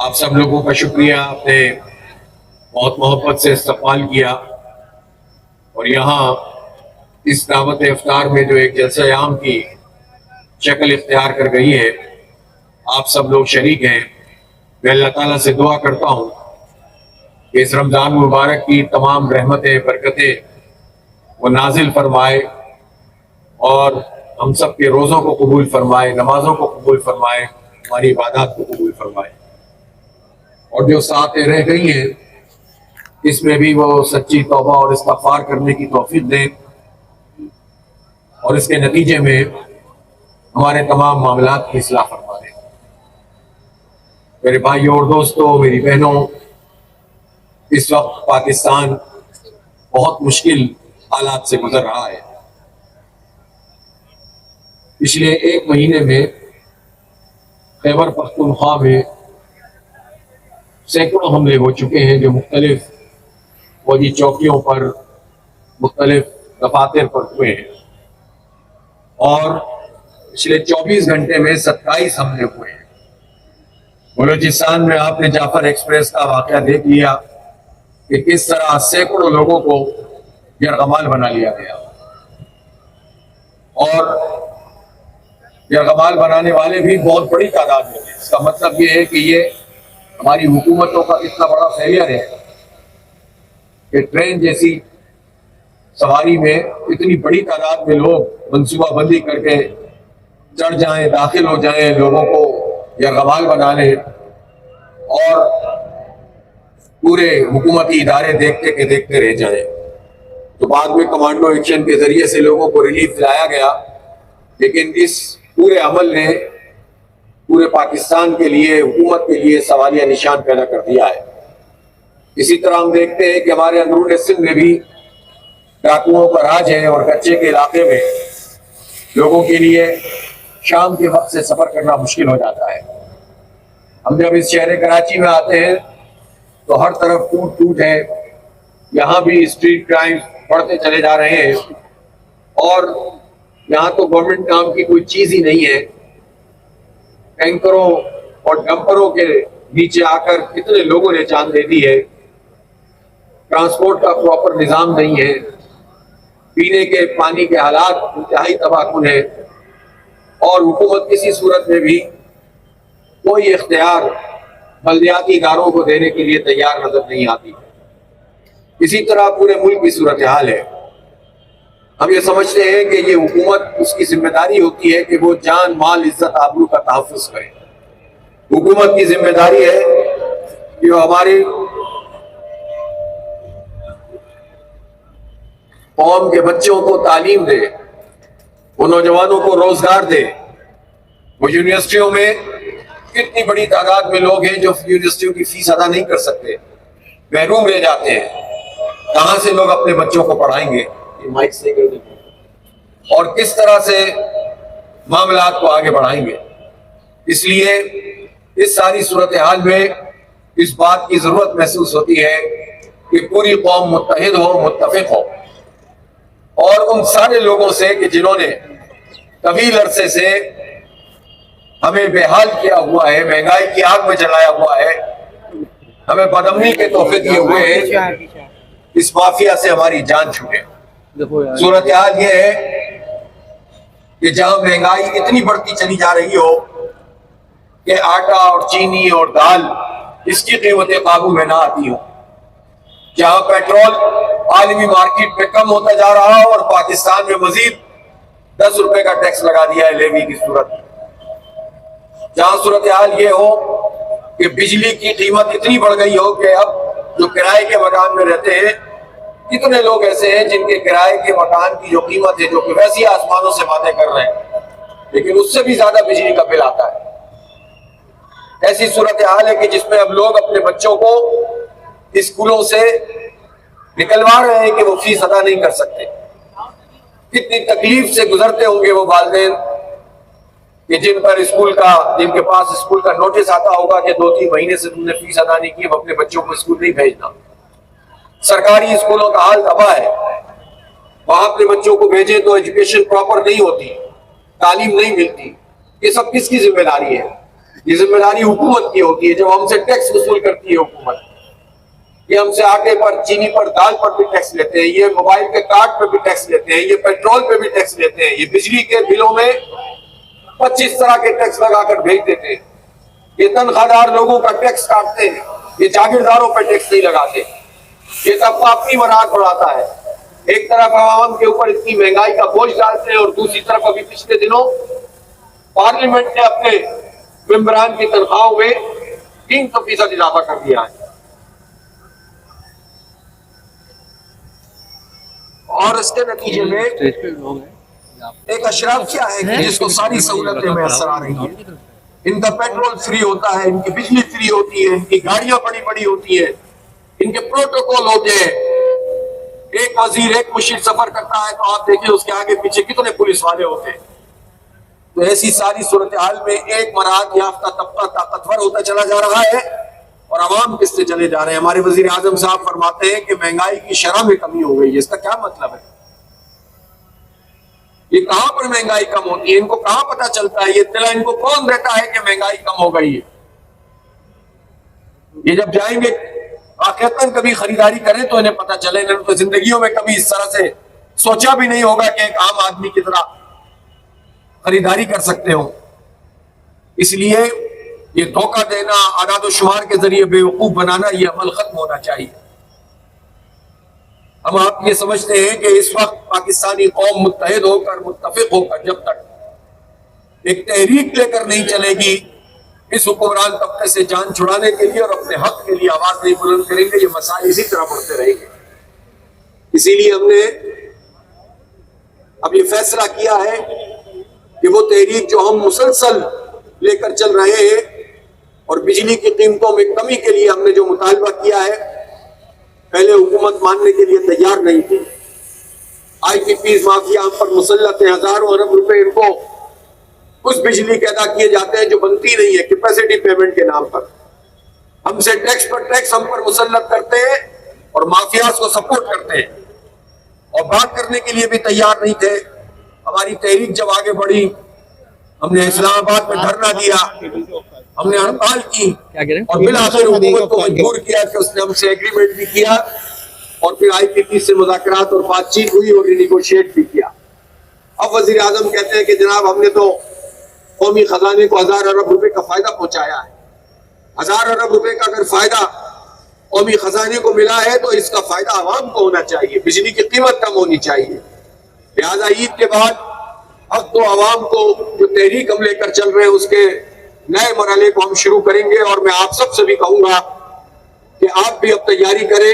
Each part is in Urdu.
آپ سب لوگوں کا شکریہ، آپ نے بہت محبت سے استقبال کیا اور یہاں اس دعوت افطار میں جو ایک جلسہ عام کی شکل اختیار کر گئی ہے، آپ سب لوگ شریک ہیں۔ میں اللہ تعالیٰ سے دعا کرتا ہوں کہ اس رمضان مبارک کی تمام رحمتیں برکتیں وہ نازل فرمائے اور ہم سب کے روزوں کو قبول فرمائے، نمازوں کو قبول فرمائے، ہماری عبادات کو قبول فرمائے، اور جو ساتھ رہ گئی ہیں اس میں بھی وہ سچی توبہ اور استغفار کرنے کی توفیق دیں اور اس کے نتیجے میں ہمارے تمام معاملات کی اصلاح فرما دیں۔ میرے بھائیوں اور دوستوں، میری بہنوں، اس وقت پاکستان بہت مشکل حالات سے گزر رہا ہے۔ پچھلے ایک مہینے میں خیبر پختونخوا میں سینکڑوں حملے ہو چکے ہیں جو مختلف فوجی چوکیوں پر، مختلف دفاتر پر ہوئے ہیں، اور پچھلے 24 گھنٹے میں 27 حملے ہوئے ہیں۔ بلوچستان میں آپ نے جعفر ایکسپریس کا واقعہ دیکھ لیا کہ کس طرح سینکڑوں لوگوں کو یرغمال بنا لیا گیا، اور یرغمال بنانے والے بھی بہت بڑی تعداد میں ہیں۔ اس کا مطلب یہ ہے کہ یہ ہماری حکومتوں کا اتنا بڑا فیلئر ہے کہ ٹرین جیسی سواری میں اتنی بڑی تعداد میں لوگ منصوبہ بندی کر کے چڑھ جائیں، داخل ہو جائیں، لوگوں کو یرغمال بنا لیں، اور پورے حکومتی ادارے دیکھتے کے دیکھتے رہ جائیں۔ تو بعد میں کمانڈو ایکشن کے ذریعے سے لوگوں کو ریلیف دلایا گیا، لیکن اس پورے عمل نے پورے پاکستان کے لیے، حکومت کے لیے سوالیہ نشان پیدا کر دیا ہے۔ اسی طرح ہم دیکھتے ہیں کہ ہمارے اندرون سندھ میں بھی ڈاکوؤں کا راج ہے، اور کچے کے علاقے میں لوگوں کے لیے شام کے وقت سے سفر کرنا مشکل ہو جاتا ہے۔ ہم جب اس شہر کراچی میں آتے ہیں تو ہر طرف ٹوٹ ٹوٹ ہے، یہاں بھی اسٹریٹ کرائم بڑھتے چلے جا رہے ہیں، اور یہاں تو گورنمنٹ کام کی کوئی چیز ہی نہیں ہے۔ ٹینکروں اور ڈمپروں کے نیچے آ کر کتنے لوگوں نے جان دے دی ہے، ٹرانسپورٹ کا پراپر نظام نہیں ہے، پینے کے پانی کے حالات انتہائی تباہ کن ہیں، اور حکومت کسی صورت میں بھی کوئی اختیار بلدیاتی اداروں کو دینے کے لیے تیار نظر نہیں آتی۔ اسی طرح پورے ملک کی صورتحال ہے۔ ہم یہ سمجھتے ہیں کہ یہ حکومت، اس کی ذمہ داری ہوتی ہے کہ وہ جان، مال، عزت، آبرو کا تحفظ کرے۔ حکومت کی ذمہ داری ہے کہ وہ ہماری قوم کے بچوں کو تعلیم دے، وہ نوجوانوں کو روزگار دے۔ وہ یونیورسٹیوں میں کتنی بڑی تعداد میں لوگ ہیں جو یونیورسٹیوں کی فیس ادا نہیں کر سکتے، محروم رہ جاتے ہیں۔ کہاں سے لوگ اپنے بچوں کو پڑھائیں گے؟ اور کس طرح سے معاملات کو آگے بڑھائیں گے؟ اس لیے اس ساری صورتحال میں اس بات کی ضرورت محسوس ہوتی ہے کہ پوری قوم متحد ہو، متفق ہو، اور ان سارے لوگوں سے کہ جنہوں نے طویل عرصے سے ہمیں بے حال کیا ہوا ہے، مہنگائی کی آگ میں جلایا ہوا ہے، ہمیں بدامنی کے تحفے دیے ہوئے ہیں، اس مافیا سے ہماری جان چھوٹے۔ صورتحال یہ ہے کہ جہاں مہنگائی اتنی بڑھتی چلی جا رہی ہو کہ آٹا اور چینی اور دال، اس کی قیمتیں قابو میں نہ آتی ہوں، جہاں پیٹرول عالمی مارکیٹ میں کم ہوتا جا رہا ہو اور پاکستان میں مزید 10 روپے کا ٹیکس لگا دیا ہے لیوی کی صورت، جہاں صورتحال یہ ہو کہ بجلی کی قیمت اتنی بڑھ گئی ہو کہ اب جو کرائے کے مکان میں رہتے ہیں، کتنے لوگ ایسے ہیں جن کے کرائے کے مکان کی جو قیمت ہے، جو کہ ویسی آسمانوں سے باتیں کر رہے ہیں، لیکن اس سے بھی زیادہ بجلی کا بل آتا ہے۔ ایسی صورتحال ہے کہ جس میں اب لوگ اپنے بچوں کو اسکولوں سے نکلوا رہے ہیں کہ وہ فیس ادا نہیں کر سکتے۔ کتنی تکلیف سے گزرتے ہوں گے وہ والدین کہ جن کے پاس اسکول کا نوٹس آتا ہوگا کہ 2-3 مہینے سے تم نے فیس ادا نہیں کی، اب اپنے بچوں کو اسکول نہیں بھیجنا۔ سرکاری اسکولوں کا حال تباہ ہے، وہاں اپنے بچوں کو بھیجیں تو ایجوکیشن پراپر نہیں ہوتی، تعلیم نہیں ملتی۔ یہ سب کس کی ذمہ داری ہے؟ یہ ذمہ داری حکومت کی ہوتی ہے. جب ہم سے ٹیکس وصول کرتی ہے حکومت, یہ ہم سے آٹے پر, چینی پر, دال پر بھی ٹیکس لیتے ہیں, یہ موبائل کے کارڈ پہ بھی ٹیکس لیتے ہیں, یہ پیٹرول پہ بھی ٹیکس لیتے ہیں, یہ بجلی کے بلوں میں 25 طرح کے ٹیکس لگا کر بھیج دیتے ہیں, یہ تنخواہ دار لوگوں کا ٹیکس کاٹتے ہیں, یہ جاگیرداروں پہ ٹیکس نہیں لگاتے. یہ طبقہ اپنی مراد بڑھاتا ہے. ایک طرف عوام کے اوپر اتنی مہنگائی کا بوجھ ڈالتے ہیں, اور دوسری طرف ابھی پچھلے دنوں پارلیمنٹ نے اپنے ممبران کی تنخواہوں میں 300% اضافہ کر دیا ہے. اور اس کے نتیجے میں ایک اشراف کیا ہے کہ جس کو ساری سہولتیں میسر آ رہی ہیں. ان کا پیٹرول فری ہوتا ہے, ان کی بجلی فری ہوتی ہے, ان کی گاڑیاں بڑی بڑی ہوتی ہیں, ان کے پروٹوکول ہوتے ہیں. ایک وزیر ایک مشیر سفر کرتا ہے تو آپ دیکھیں اس کے آگے پیچھے کتنے پولیس والے ہوتے ہیں. تو ایسی ساری صورتحال میں ایک مراحت یافتہ طبقہ طاقتور ہوتا چلا جا رہا ہے, اور عوام کس سے چلے جا رہے ہیں. ہمارے وزیر اعظم صاحب فرماتے ہیں کہ مہنگائی کی شرح میں کمی ہو گئی ہے. اس کا کیا مطلب ہے؟ یہ کہاں پر مہنگائی کم ہوتی ہے؟ ان کو کہاں پتا چلتا ہے؟ یہ اطلاع ان کو کون دیتا ہے کہ مہنگائی کم ہو گئی ہے؟ یہ جب جائیں گے واقعتاً کبھی خریداری کریں تو انہیں پتا چلے. انہوں نے تو زندگیوں میں کبھی اس طرح سے سوچا بھی نہیں ہوگا کہ ایک عام آدمی کی طرح خریداری کر سکتے ہوں. اس لیے یہ دھوکہ دینا, اعداد و شمار کے ذریعے بیوقوف بنانا, یہ عمل ختم ہونا چاہیے. ہم آپ یہ سمجھتے ہیں کہ اس وقت پاکستانی قوم متحد ہو کر, متفق ہو کر جب تک ایک تحریک لے کر نہیں چلے گی اس حکمران طبقے سے جان چھڑانے کے لیے اور اپنے حق کے لیے آواز نہیں بلند کریں گے, یہ مسائل اسی طرح بڑھتے رہیں گے. اسی لیے ہم نے اب یہ فیصلہ کیا ہے کہ وہ تحریک جو ہم مسلسل لے کر چل رہے ہیں, اور بجلی کی قیمتوں میں کمی کے لیے ہم نے جو مطالبہ کیا ہے, پہلے حکومت ماننے کے لیے تیار نہیں تھی. آئی پی پیز مافیا ہم پر مسلط ہیں, ہزاروں ارب روپے ان کو اس بجلی کے ادا کیے جاتے ہیں جو بنتی نہیں ہے, کیپیسٹی پیمنٹ کے نام پر. ہم سے ٹیکس پر ٹیکس ہم پر مسلط کرتے ہیں اور مافیاز کو سپورٹ کرتے ہیں, اور بات کرنے کے لیے بھی تیار نہیں تھے. ہماری تحریک جب آگے بڑھی, ہم نے اسلام آباد میں دھرنا دیا, ہم نے ہڑتال کی, اور بالآخر حکومت کو مجبور کیا کہ اس نے ہم سے ایگریمنٹ بھی کیا, اور پھر آئی پی پی سے مذاکرات اور بات چیت ہوئی اور ریگوشیٹ بھی کیا. اب وزیر اعظم کہتے ہیں کہ جناب ہم نے تو قومی خزانے کو 1000 ارب روپے کا فائدہ پہنچایا ہے. 1000 ارب روپے کا اگر فائدہ قومی خزانے کو ملا ہے تو اس کا فائدہ عوام کو ہونا چاہیے, بجلی کی قیمت کم ہونی چاہیے. لہذا عید کے بعد اب تو عوام کو جو تحریک ہم لے کر چل رہے ہیں اس کے نئے مرحلے کو ہم شروع کریں گے. اور میں آپ سب سے بھی کہوں گا کہ آپ بھی اب تیاری کریں,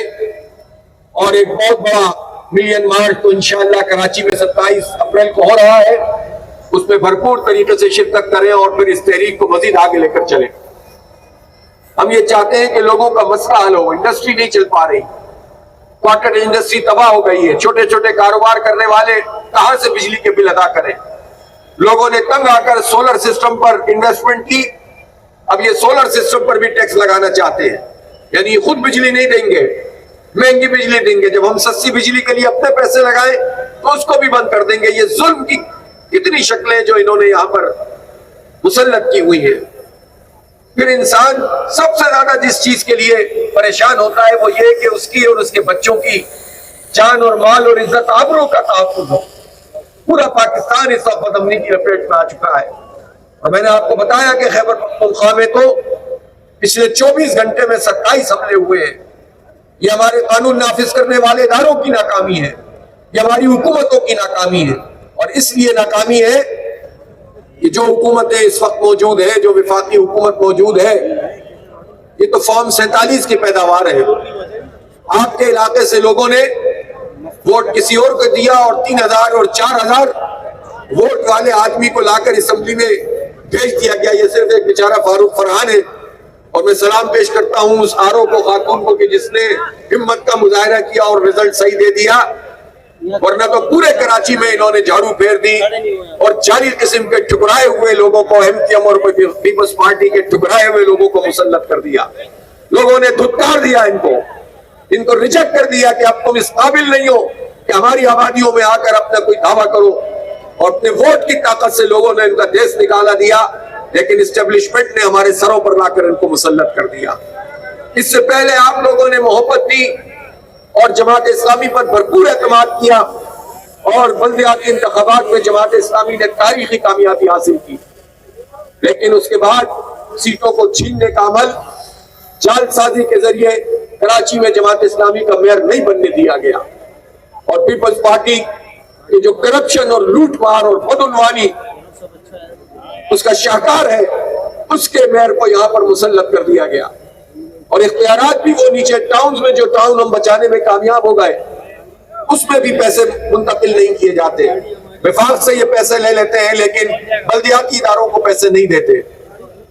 اور ایک بہت بڑا ملین مارچ تو انشاءاللہ کراچی میں 27 اپریل کو ہو رہا ہے, اس میں بھرپور طریقے سے شرکت کریں اور پھر اس تحریک کو مزید آگے لے کر چلیں. ہم یہ چاہتے ہیں کہ لوگوں کا مسئلہ حل ہو. انڈسٹری نہیں چل پا رہی, کوارٹر انڈسٹری تباہ ہو گئی ہے, چھوٹے چھوٹے کاروبار کرنے والے کہاں سے بجلی کے بل ادا کریں. لوگوں نے تنگ آ کر سولر سسٹم پر انویسٹمنٹ کی, اب یہ سولر سسٹم پر بھی ٹیکس لگانا چاہتے ہیں, یعنی خود بجلی نہیں دیں گے, مہنگی بجلی دیں گے. جب ہم سستی بجلی کے لیے اپنے پیسے لگائیں تو اس کو بھی بند کر دیں گے. یہ ظلم کی کتنی شکلیں جو انہوں نے یہاں پر مسلط کی ہوئی ہیں. پھر انسان سب سے زیادہ جس چیز کے لیے پریشان ہوتا ہے وہ یہ کہ اس کی اور اس کے بچوں کی جان اور مال اور عزت آبرو کا تحفظ ہو. پورا پاکستان اس وقت بدامنی کی لپیٹ میں آ چکا ہے, اور میں نے آپ کو بتایا کہ خیبر پختونخوا میں تو پچھلے 24 گھنٹے میں 27 حملے ہوئے ہیں. یہ ہمارے قانون نافذ کرنے والے اداروں کی ناکامی ہے, یہ ہماری حکومتوں کی ناکامی ہے. اور اس لیے ناکامی ہے کہ جو حکومتیں اس وقت موجود ہے, جو وفاقی حکومت موجود ہے, یہ تو فارم 47 کی پیداوار ہے. آپ کے علاقے سے لوگوں نے ووٹ کسی اور کو دیا, اور 3000 اور 4000 ووٹ والے آدمی کو لا کر اسمبلی میں بھیج دیا گیا. یہ صرف ایک بیچارہ فاروق فرحان ہے, اور میں سلام پیش کرتا ہوں اس آرو کو, خاتون کو, کہ جس نے ہمت کا مظاہرہ کیا اور رزلٹ صحیح دے دیا. ورنہ تو پورے کراچی میں انہوں نے جھاڑو پھیر دی اور 40 قسم کے ٹکرائے ہوئے لوگوں کو, ایم پی ایم اور پیپلز پارٹی کے ٹکرائے ہوئے لوگوں کو مسلط کر دیا. لوگوں نے دھتکار دیا ان کو ریجیکٹ کر دیا کہ اب تم اس قابل نہیں ہو کہ ہماری آبادیوں میں آ کر اپنا کوئی دعویٰ کرو. اور اپنے ووٹ کی طاقت سے لوگوں نے ان کا دیس نکالا دیا. لیکن اسٹیبلشمنٹ نے ہمارے سروں پر لا کر ان کو مسلط کر دیا۔ اس سے پہلے آپ لوگوں نے محبت دی اور جماعت اسلامی پر بھرپور اعتماد کیا، اور بلدیاتی انتخابات میں جماعت اسلامی نے تاریخی کامیابی حاصل کی، لیکن اس کے بعد سیٹوں کو چھیننے کا عمل جعل سازی کے ذریعے کراچی میں جماعت اسلامی کا میئر نہیں بننے دیا گیا، اور پیپلز پارٹی کی جو کرپشن اور لوٹ مار اور بدعنوانی اس کا شاہکار ہے، اس کے میئر کو یہاں پر مسلط کر دیا گیا، اور اختیارات بھی وہ نیچے ٹاؤنز میں جو ٹاؤن ہم بچانے میں کامیاب ہو گئے اس میں بھی پیسے منتقل نہیں کیے جاتے، وفاق سے یہ پیسے لے لیتے ہیں لیکن بلدیاتی اداروں کو پیسے نہیں دیتے۔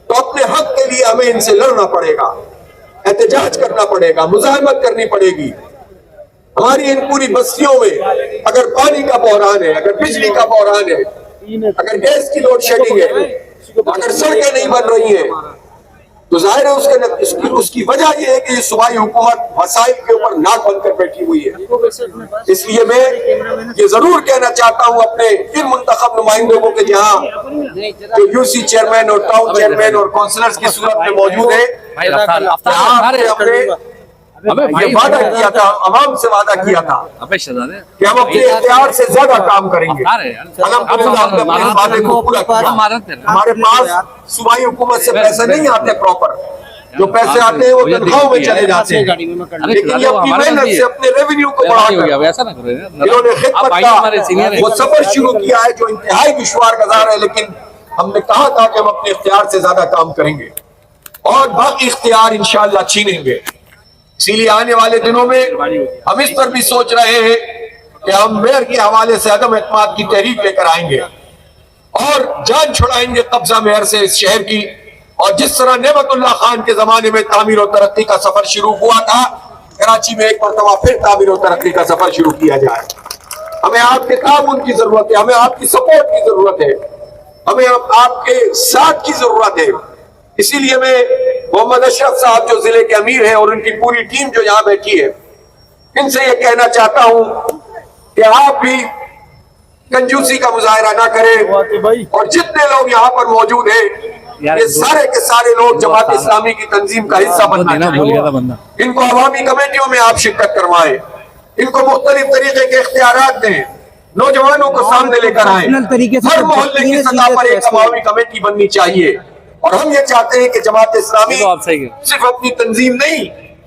تو اپنے حق کے لیے ہمیں ان سے لڑنا پڑے گا، احتجاج کرنا پڑے گا، مزاحمت کرنی پڑے گی۔ ہماری ان پوری بستیوں میں اگر پانی کا بحران ہے، اگر بجلی کا بحران ہے، اگر گیس کی لوڈ شیڈنگ ہے، اگر سڑکیں نہیں بن رہی ہیں، تو ظاہر ہے اس کی وجہ یہ ہے کہ یہ صوبائی حکومت مسائل کے اوپر ناک بن کر بیٹھی ہوئی ہے۔ اس لیے میں یہ ضرور کہنا چاہتا ہوں اپنے ان منتخب نمائندوں کو کہ جہاں جو یو سی چیئرمین اور ٹاؤن چیئرمین اور کونسلرز کی صورت میں موجود ہیں، ہم نے یہ وعدہ کیا تھا، عوام سے وعدہ کیا تھا کہ ہم اپنے اختیار سے زیادہ کام کریں گے۔ الحمدللہ ہم نے اپنے وعدے کو پورا کیا۔ ہمارے پاس صوبائی حکومت سے پیسے نہیں آتے پراپر، جو پیسے آتے ہیں وہ تنخواہوں میں چلے جاتے ہیں، لیکن یہ اپنی محنت سے اپنے ریونیو کو بڑھا کر انہوں نے خدمت کا وہ سفر شروع کیا ہے جو انتہائی دشوار گزار ہے، لیکن ہم نے کہا تھا کہ ہم اپنے اختیار سے زیادہ کام کریں گے اور باقی اختیار انشاءاللہ چھینیں گے۔ اسی لیے آنے والے دنوں میں ہم اس پر بھی سوچ رہے ہیں کہ ہم میئر کے حوالے سے عدم اعتماد کی تحریک لے کر آئیں گے اور جان چھڑائیں گے قبضہ میئر سے اس شہر کی، اور جس طرح نعمت اللہ خان کے زمانے میں تعمیر و ترقی کا سفر شروع ہوا تھا، کراچی میں ایک مرتبہ پھر تعمیر و ترقی کا سفر شروع کیا جائے۔ ہمیں آپ کے تعاون کی ضرورت ہے، ہمیں آپ کی سپورٹ کی ضرورت ہے، ہمیں آپ کے ساتھ کی ضرورت ہے۔ اسی لیے میں محمد اشرف صاحب جو ضلع کے امیر ہیں اور ان کی پوری ٹیم جو یہاں بیٹھی ہے، ان سے یہ کہنا چاہتا ہوں کہ آپ بھی کنجوسی کا مظاہرہ نہ کریں، اور جتنے لوگ یہاں پر موجود ہیں یہ سارے کے سارے لوگ جماعت اسلامی کی تنظیم کا حصہ بننا چاہیے۔ ان کو عوامی کمیٹیوں میں آپ شرکت کروائیں، ان کو مختلف طریقے کے اختیارات دیں، نوجوانوں کو سامنے لے کر آئیں۔ ہر محلے کی سطح پر ایک عوامی کمیٹی بننی چاہیے، اور ہم یہ چاہتے ہیں کہ جماعت اسلامی صرف اپنی تنظیم نہیں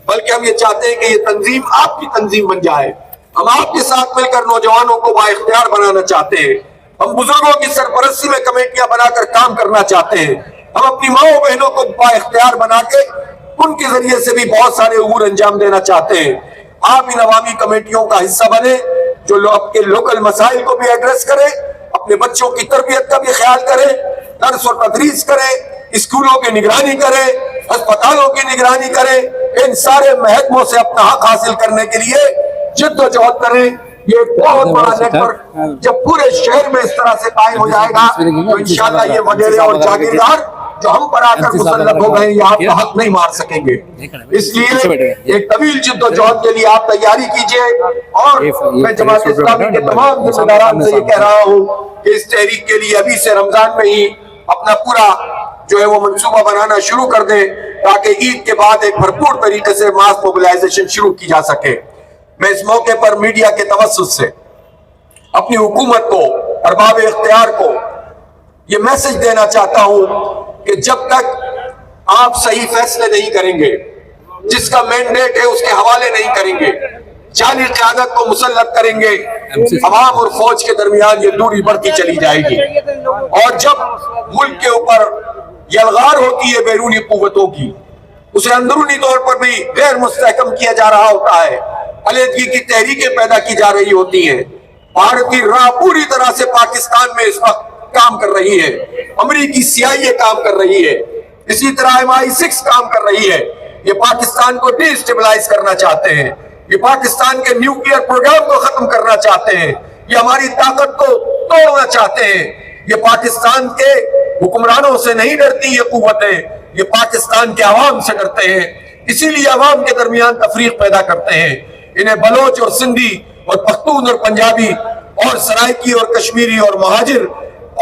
بلکہ ہم یہ چاہتے ہیں کہ یہ تنظیم آپ کی تنظیم بن جائے۔ ہم آپ کے ساتھ مل کر نوجوانوں کو بااختیار بنانا چاہتے ہیں، ہم بزرگوں کی سرپرستی میں کمیٹیاں بنا کر کام کرنا چاہتے ہیں، ہم اپنی ماؤں بہنوں کو بااختیار بنا کے ان کے ذریعے سے بھی بہت سارے امور انجام دینا چاہتے ہیں۔ آپ ان عوامی کمیٹیوں کا حصہ بنے جو آپ کے لوکل مسائل کو بھی ایڈریس کرے، اپنے بچوں کی تربیت کا بھی خیال کرے، درس و تدریس کرے، اسکولوں کی نگرانی کرے، ہسپتالوں کی نگرانی کرے، ان سارے محکموں سے اپنا حق حاصل کرنے کے لیے جد و جہد کریں۔ یہ ایک بہت بڑا نیٹ ورک جب پورے شہر میں اس طرح سے قائم ہو جائے گا تو انشاءاللہ یہ وڈیرے اور جاگیردار جو ہم پر آ کر مسلط ہو گئے یہ آپ کا حق نہیں مار سکیں گے۔ اس لیے ایک طویل جد و جہد کے لیے آپ تیاری کیجئے، اور میں جماعت اسلامی کے تمام ذمہ داران سے یہ کہہ رہا ہوں کہ اس تحریک کے لیے ابھی سے رمضان میں ہی اپنا پورا جو ہے وہ منصوبہ بنانا شروع کر دیں تاکہ عید کے بعد ایک بھرپور طریقے سے ماس موبلائزیشن شروع کی جا سکے۔ میں اس موقع پر میڈیا کے توسط سے اپنی حکومت کو، ارباب اختیار کو یہ میسج دینا چاہتا ہوں کہ جب تک آپ صحیح فیصلے نہیں کریں گے، جس کا مینڈیٹ ہے اس کے حوالے نہیں کریں گے، جعلی قیادت کو مسلط کریں گے، عوام اور فوج کے درمیان یہ دوری بڑھتی چلی جائے گی، اور جب ملک کے اوپر یلغار ہوتی ہے بیرونی قوتوں کی، اسے اندرونی طور پر بھی غیر مستحکم کیا جا رہا ہوتا ہے، علیحدگی کی تحریکیں پیدا کی جا رہی ہوتی ہیں۔ بھارتی راہ پوری طرح سے پاکستان میں اس وقت کام کر رہی ہے، امریکی CIA کام کر رہی ہے، اسی طرح MI6 کام کر رہی ہے۔ یہ پاکستان کو ڈی اسٹیبلائز کرنا چاہتے ہیں، یہ پاکستان کے نیوکلیئر پروگرام کو ختم کرنا چاہتے ہیں، یہ ہماری طاقت کو توڑنا چاہتے ہیں۔ یہ پاکستان کے حکمرانوں سے نہیں ڈرتی یہ قوتیں، یہ پاکستان کے عوام سے ڈرتے ہیں، اسی لیے عوام کے درمیان تفریق پیدا کرتے ہیں۔ انہیں بلوچ اور سندھی اور پختون اور پنجابی اور سرائکی اور کشمیری اور مہاجر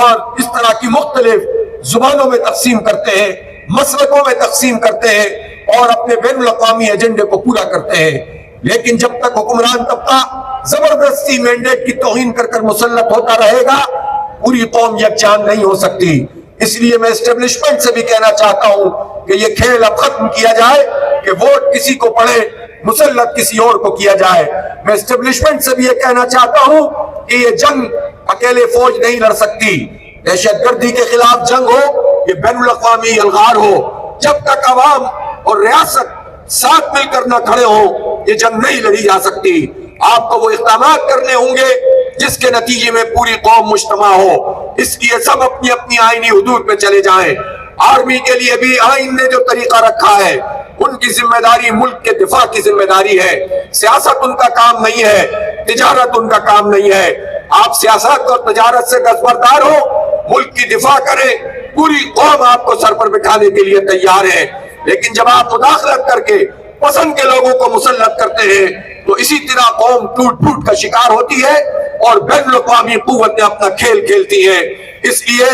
اور اس طرح کی مختلف زبانوں میں تقسیم کرتے ہیں، مسلکوں میں تقسیم کرتے ہیں اور اپنے بین الاقوامی ایجنڈے کو پورا کرتے ہیں، لیکن جب تک حکمران طبقہ زبردستی مینڈیٹ کی توہین کر کر مسلط ہوتا رہے گا پوری قوم یکجان نہیں ہو سکتی۔ اس لیے میں اسٹیبلشمنٹ سے بھی کہنا چاہتا ہوں کہ یہ کھیل اب ختم کیا جائے کہ ووٹ کسی کو پڑے مسلط کسی اور کو کیا جائے۔ میں اسٹیبلشمنٹ سے بھی یہ کہنا چاہتا ہوں کہ یہ جنگ اکیلے فوج نہیں لڑ سکتی، دہشت گردی کے خلاف جنگ ہو، یہ بین الاقوامی الغار ہو، جب تک عوام اور ریاست ساتھ مل کر نہ کھڑے ہوں یہ جنگ نہیں لڑی جا سکتی۔ آپ کو وہ اقدامات کرنے ہوں گے جس کے نتیجے میں پوری قوم مجتمع ہو، اس لیے سب اپنی اپنی آئینی حدود میں چلے جائیں۔ آرمی کے لیے بھی آئین نے جو طریقہ رکھا ہے ان کی ذمہ داری ملک کے دفاع کی ذمہ داری ہے، سیاست ان کا کام نہیں ہے، تجارت ان کا کام نہیں ہے۔ آپ سیاست اور تجارت سے دستبردار ہو، ملک کی دفاع کریں، پوری قوم آپ کو سر پر بٹھانے کے لیے تیار ہے، لیکن جب آپ مداخلت کر کے پسند کے لوگوں کو مسلط کرتے ہیں تو اسی طرح قوم ٹوٹ پھوٹ کا شکار ہوتی ہے اور بین الاقوامی قوتیں اپنا کھیل کھیلتی ہیں۔ اس لیے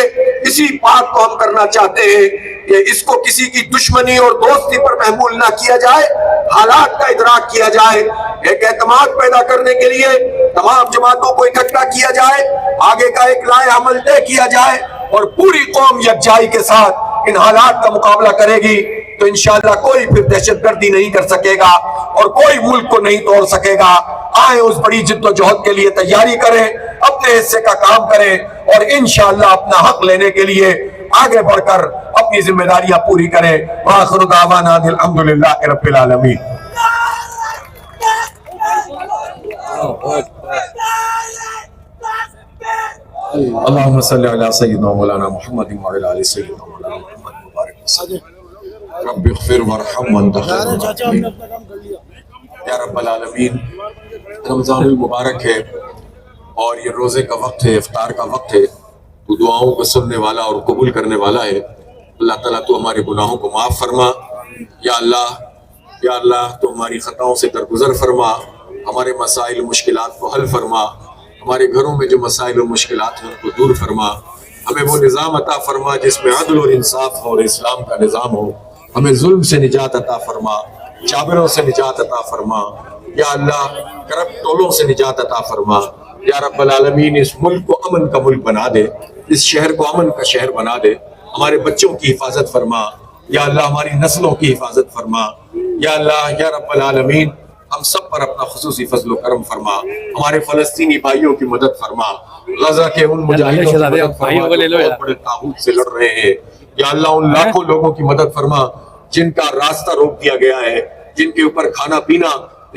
اسی بات کو ہم کرنا چاہتے ہیں کہ اس کو کسی کی دشمنی اور دوستی پر محمول نہ کیا جائے، حالات کا ادراک کیا جائے، ایک اعتماد پیدا کرنے کے لیے تمام جماعتوں کو اکٹھا کیا جائے، آگے کا ایک لائحہ عمل طے کیا جائے اور پوری قوم یکجائی کے ساتھ ان حالات کا مقابلہ کرے گی تو انشاءاللہ کوئی پھر دہشت گردی نہیں کر سکے گا اور کوئی ملک کو نہیں توڑ سکے گا۔ آئیں اس بڑی جد و جہد کے لیے تیاری کریں، اپنے حصے کا کام کریں اور انشاءاللہ اپنا حق لینے کے لیے آگے بڑھ کر اپنی ذمہ داریاں پوری کریں۔ وآخر دعوانا ان الحمدللہ رب العالمین۔ اللہم صلی علی سیدنا مولانا محمد وعلی آل سیدنا مولانا محمد مبارک وسلم۔ رب اغفر ورحم وانت خیر الراحمین۔ یا رب العالمین، رمضان المبارک ہے اور یہ روزے کا وقت ہے، افطار کا وقت ہے، تو دعاؤں کو سننے والا اور قبول کرنے والا ہے۔ اللہ تعالیٰ تو ہمارے گناہوں کو معاف فرما، یا اللہ تو ہماری خطاؤں سے درگزر فرما، ہمارے مسائل مشکلات کو حل فرما، ہمارے گھروں میں جو مسائل و مشکلات ہیں ان کو دور فرما، ہمیں وہ نظام عطا فرما جس میں عدل اور انصاف ہو اور اسلام کا نظام ہو، ہمیں ظلم سے نجات عطا فرما، جابروں سے نجات عطا فرما، یا اللہ کرپٹ ٹولوں سے نجات عطا فرما۔ یا رب العالمین، اس ملک کو امن کا ملک بنا دے، اس شہر کو امن کا شہر بنا دے، ہمارے بچوں کی حفاظت فرما، یا اللہ ہماری نسلوں کی حفاظت فرما، یا اللہ یا رب العالمین ہم سب پر اپنا خصوصی فضل و کرم فرما، ہمارے فلسطینی بھائیوں کی مدد فرما، غزہ کے ان مجاہدوں کی مدد فرما جو بہت بڑے طاغوت سے لڑ رہے ہیں، یا اللہ ان لاکھوں لوگوں کی مدد فرما جن کا راستہ روک دیا گیا ہے، جن کے اوپر کھانا پینا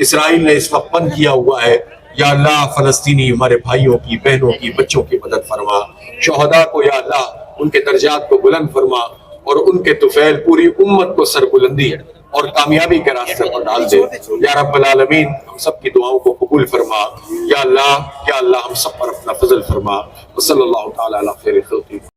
اسرائیل نے اس وقت بند کیا ہوا ہے، یا اللہ فلسطینی ہمارے بھائیوں کی، بہنوں کی، بچوں کی مدد فرما، شہداء کو یا اللہ ان کے درجات کو بلند فرما اور ان کے طفیل پوری امت کو سربلندی اور کامیابی کے راستے پر ڈال دے۔ یا رب العالمین ہم سب کی دعاؤں کو قبول فرما، یا اللہ ہم سب پر اپنا فضل فرما۔ وصلی اللہ تعالی علی خیر خلقہ۔